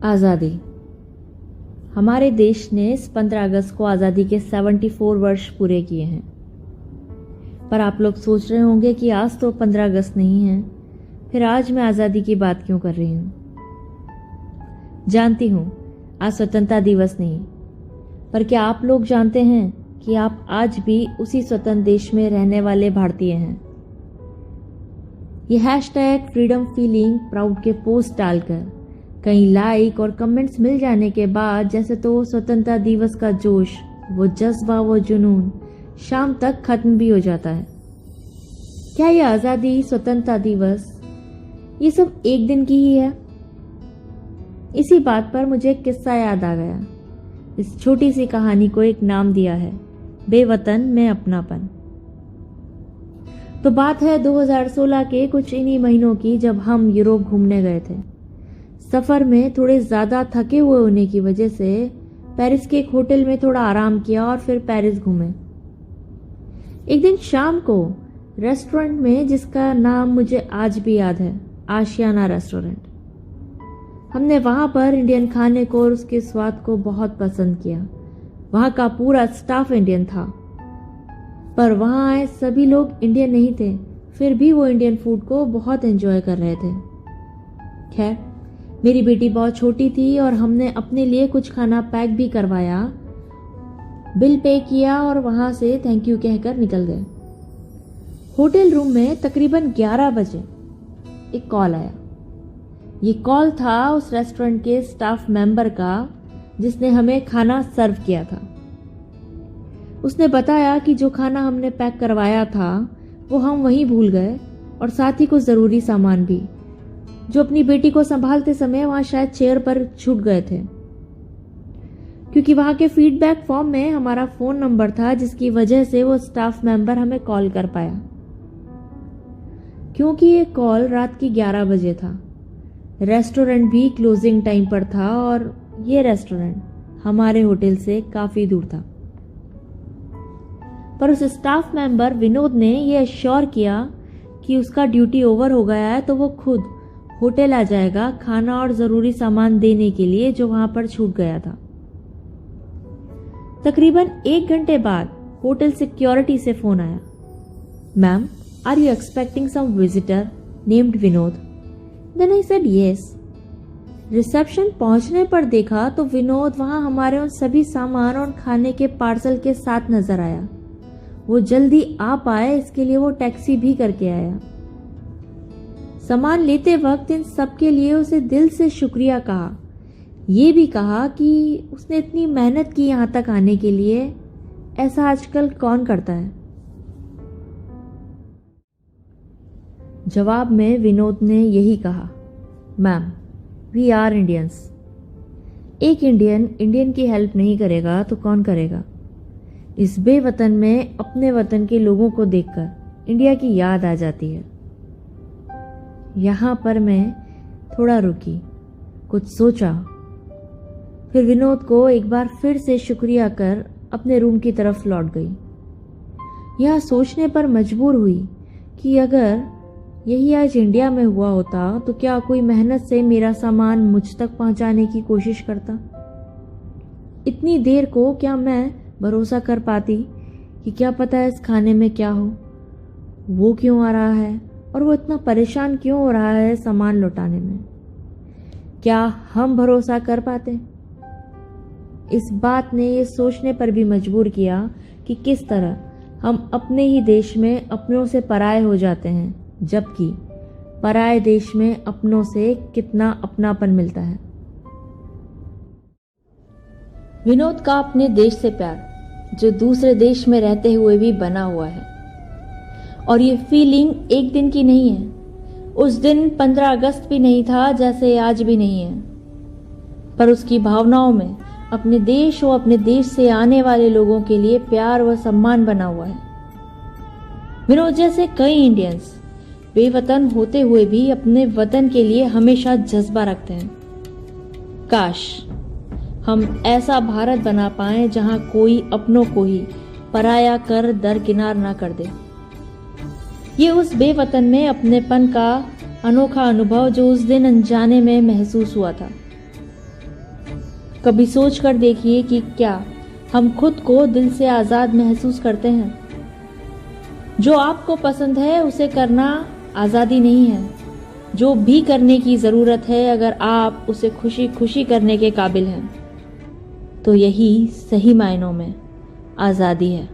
आज़ादी। हमारे देश ने इस 15 अगस्त को आज़ादी के 74 वर्ष पूरे किए हैं। पर आप लोग सोच रहे होंगे कि आज तो 15 अगस्त नहीं है, फिर आज मैं आज़ादी की बात क्यों कर रही हूँ। जानती हूँ आज स्वतंत्रता दिवस नहीं, पर क्या आप लोग जानते हैं कि आप आज भी उसी स्वतंत्र देश में रहने वाले भारतीय हैं। ये हैशटैग फ्रीडम फीलिंग प्राउड के पोस्ट डालकर कई लाइक और कमेंट्स मिल जाने के बाद जैसे तो स्वतंत्रता दिवस का जोश, वो जज्बा, वो जुनून शाम तक खत्म भी हो जाता है। क्या ये आज़ादी, स्वतंत्रता दिवस ये सब एक दिन की ही है? इसी बात पर मुझे एक किस्सा याद आ गया। इस छोटी सी कहानी को एक नाम दिया है, बेवतन में अपनापन। तो बात है 2016 के कुछ इन्हीं महीनों की, जब हम यूरोप घूमने गए थे। सफर में थोड़े ज्यादा थके हुए होने की वजह से पेरिस के एक होटल में थोड़ा आराम किया और फिर पेरिस घूमे। एक दिन शाम को रेस्टोरेंट में, जिसका नाम मुझे आज भी याद है, आशियाना रेस्टोरेंट, हमने वहां पर इंडियन खाने को और उसके स्वाद को बहुत पसंद किया। वहां का पूरा स्टाफ इंडियन था, पर वहां आए सभी लोग इंडियन नहीं थे, फिर भी वो इंडियन फूड को बहुत एंजॉय कर रहे थे। खैर, मेरी बेटी बहुत छोटी थी और हमने अपने लिए कुछ खाना पैक भी करवाया, बिल पे किया और वहां से थैंक यू कहकर निकल गए। होटल रूम में तकरीबन 11 बजे एक कॉल आया। ये कॉल था उस रेस्टोरेंट के स्टाफ मेंबर का, जिसने हमें खाना सर्व किया था। उसने बताया कि जो खाना हमने पैक करवाया था वो हम वहीं भूल गए, और साथ ही कुछ जरूरी सामान भी, जो अपनी बेटी को संभालते समय वहां शायद चेयर पर छूट गए थे। क्योंकि वहां के फीडबैक फॉर्म में हमारा फोन नंबर था, जिसकी वजह से वो स्टाफ मेंबर हमें कॉल कर पाया। क्योंकि ये कॉल रात की 11 बजे था, रेस्टोरेंट भी क्लोजिंग टाइम पर था और ये रेस्टोरेंट हमारे होटल से काफी दूर था। पर उस स्टाफ मेंबर विनोद ने ये अश्योर किया कि उसका ड्यूटी ओवर हो गया है, तो वो खुद होटल आ जाएगा खाना और जरूरी सामान देने के लिए, जो वहां पर छूट गया था। तकरीबन 1 घंटे बाद होटल सिक्योरिटी से फोन आया, ma'am, are you expecting some visitor named Vinod? Then I said yes. Reception पहुंचने पर देखा तो विनोद वहां हमारे उन सभी सामान और खाने के पार्सल के साथ नजर आया। वो जल्दी आ पाए, इसके लिए वो टैक्सी भी करके आया। सामान लेते वक्त इन सबके लिए उसे दिल से शुक्रिया कहा। ये भी कहा कि उसने इतनी मेहनत की यहाँ तक आने के लिए, ऐसा आजकल कौन करता है। जवाब में विनोद ने यही कहा, मैम, वी आर इंडियंस। एक इंडियन की हेल्प नहीं करेगा तो कौन करेगा। इस बेवतन में अपने वतन के लोगों को देखकर इंडिया की याद आ जाती है। यहां पर मैं थोड़ा रुकी, कुछ सोचा, फिर विनोद को एक बार फिर से शुक्रिया कर अपने रूम की तरफ लौट गई। यह सोचने पर मजबूर हुई कि अगर यही आज इंडिया में हुआ होता तो क्या कोई मेहनत से मेरा सामान मुझ तक पहुंचाने की कोशिश करता। इतनी देर को क्या मैं भरोसा कर पाती कि क्या पता है इस खाने में क्या हो, वो क्यों आ रहा है और वो इतना परेशान क्यों हो रहा है सामान लौटाने में। क्या हम भरोसा कर पाते? इस बात ने ये सोचने पर भी मजबूर किया कि किस तरह हम अपने ही देश में अपनों से पराये हो जाते हैं, जबकि पराये देश में अपनों से कितना अपनापन मिलता है। विनोद का अपने देश से प्यार, जो दूसरे देश में रहते हुए भी बना हुआ है, और ये फीलिंग एक दिन की नहीं है। उस दिन 15 अगस्त भी नहीं था, जैसे आज भी नहीं है, पर उसकी भावनाओं में अपने देश और अपने देश से आने वाले लोगों के लिए प्यार व सम्मान बना हुआ है। विनोद जैसे कई इंडियंस बेवतन होते हुए भी अपने वतन के लिए हमेशा जज्बा रखते हैं। काश हम ऐसा भारत बना पाएं जहां कोई अपनों को ही पराया कर दरकिनार ना कर दे। ये उस बेवतन में अपनेपन का अनोखा अनुभव जो उस दिन अनजाने में महसूस हुआ था। कभी सोच कर देखिए कि क्या हम खुद को दिल से आज़ाद महसूस करते हैं? जो आपको पसंद है उसे करना आज़ादी नहीं है। जो भी करने की ज़रूरत है, अगर आप उसे खुशी खुशी करने के काबिल हैं तो यही सही मायनों में आज़ादी है।